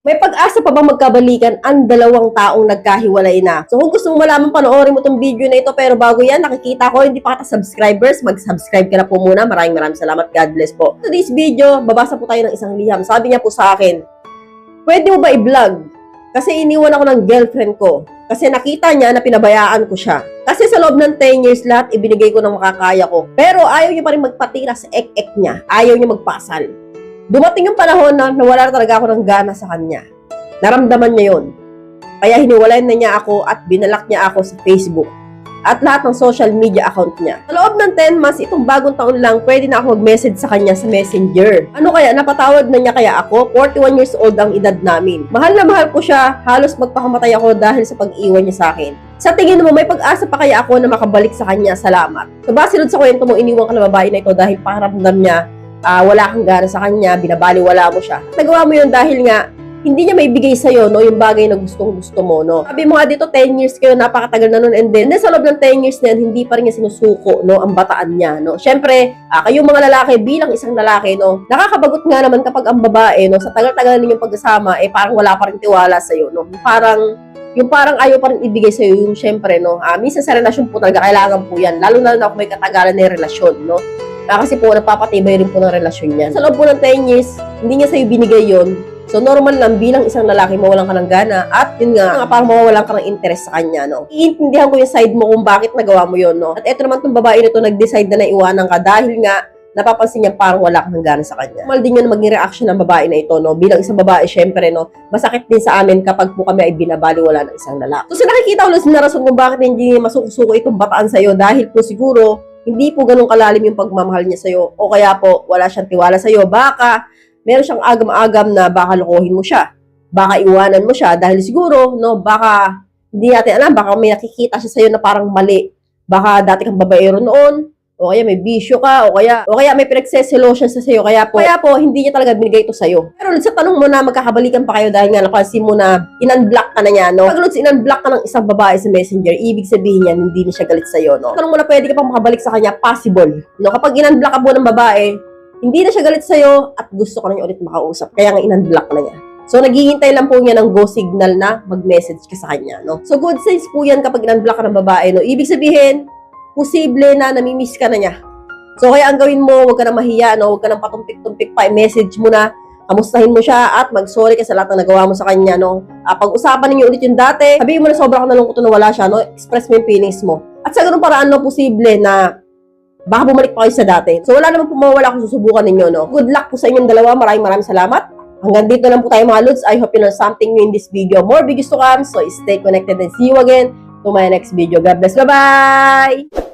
May pag-asa pa bang magkabalikan ang dalawang taong nagkahiwalay na? So kung gusto mo malaman, panoorin mo tong video na ito. Pero bago yan, nakikita ko hindi pa kita subscribers, mag-subscribe ka na po muna. Maraming salamat. God bless po. So this video, babasa po tayo ng isang liham. Sabi niya po sa akin, pwede mo ba i-vlog? Kasi iniwan ako ng girlfriend ko. Kasi nakita niya na pinabayaan ko siya. Kasi sa loob ng 10 years lahat, ibinigay ko ng makakaya ko. Pero ayaw niya pa rin magpatira sa ek-ek niya. Ayaw niya magpasal. Dumating yung panahon na nawala talaga ako ng gana sa kanya. Naramdaman niya yon. Kaya hiniwalayan na niya ako at binalak niya ako sa Facebook at lahat ng social media account niya. Sa loob ng 10 months, itong bagong taon lang, pwede na ako mag-message sa kanya sa Messenger. Ano kaya? Napatawad na niya kaya ako? 41 years old ang edad namin. Mahal na mahal ko siya. Halos magpakamatay ako dahil sa pag-iwan niya sa akin. Sa tingin mo, may pag-asa pa kaya ako na makabalik sa kanya? Salamat. So, base sa kwento mo, iniwan ka na babae na ito dahil pakiramdam niya wala kang gana sa kanya, binabaliwala mo siya. Nagawa mo yun dahil nga, hindi niya may bigay sa'yo, no, yung bagay na gustong-gusto mo, no. Sabi mo nga dito, 10 years kayo, napakatagal na nun, and then sa loob ng 10 years na yan, hindi pa rin niya sinusuko, no, ang bataan niya, no. Siyempre, kayong mga lalaki, bilang isang lalaki, no, nakakabagot nga naman kapag ang babae, no, sa tagal-tagal ninyong pagkasama, parang wala pa rin tiwala sa'yo, no. Yung parang ayaw pa rin ibigay sa'yo, yung siyempre, no, minsan sa relasyon po talaga, kailangan po yan, lalo na kung may katagalan na relasyon, no. Kasi po, napapatibay rin po ng relasyon niya. Sa loob po ng 10 years, hindi niya sa'yo binigay yon. So, normal lang bilang isang lalaki, mawalan ka ng gana. At yun nga, parang mawalan ka ng interest sa kanya, no? Iintindihan ko yung side mo kung bakit nagawa mo yon, no? At eto naman tong babae nito, nag-decide na iwanan ka dahil nga, napapansin niya parang wala ka ng gana sa kanya. Normal din yun maging reaction ng babae na ito, no? Bilang isang babae, syempre, no? Masakit din sa amin kapag po kami ay binabaliwala ng isang lalaki. So, nakikita ulit na rason kung bakit hindi masuko itong bataan sa'yo dahil po siguro, hindi po ganun kalalim yung pagmamahal niya sa'yo o kaya po wala siyang tiwala sa'yo. Baka meron siyang agam-agam na baka lokohin mo siya. Baka iwanan mo siya dahil siguro, no, baka hindi natin alam, baka may nakikita siya sa'yo na parang mali. Baka dati kang babaero noon, o kaya may bisyo ka, o kaya may pinagseselo siya sa sa'yo. Kaya po, hindi niya talaga binigay ito sa'yo. Pero sa tanong mo na magkakabalikan pa kayo dahil nga napansin mo na in-unblock ka na niya, no? Pag in-unblock ka ng isang babae sa Messenger, ibig sabihin niyan, hindi niya siya galit sa'yo, no? Tanong mo na pwede ka pang makabalik sa kanya, possible. No? Kapag in-unblock ka po ng babae, hindi na siya galit sa'yo at gusto ka na niya ulit makausap. Kaya nga in-unblock na niya. So, naghihintay lang po niya ng go signal na mag-message ka sa kanya, no? So, good signs po yan kapag in-unblock ka ng babae, no? Ibig sabihin, posible na namimiss ka na niya. So, kaya ang gawin mo, huwag ka na mahiya, no? Huwag ka nang patumpik-tumpik pa, i-message mo na, kamustahin mo siya, at mag-sorry ka sa lahat ng nagawa mo sa kanya, no? Pag-usapan ninyo ulit yung dati, sabihin mo na sobrang ka nalungkot na wala siya, no? Express mo yung feelings mo. At sa ganung paraan, no, posible na baka bumalik pa kayo sa dati. So, wala naman po mawawala kung susubukan ninyo, no? Good luck po sa inyong dalawa. Maraming salamat. Hanggang dito lang po tayo mga Lods. I hope you learned something new in this video. More videos to come, so stay connected and see you again to my next video. God bless. Bye-bye!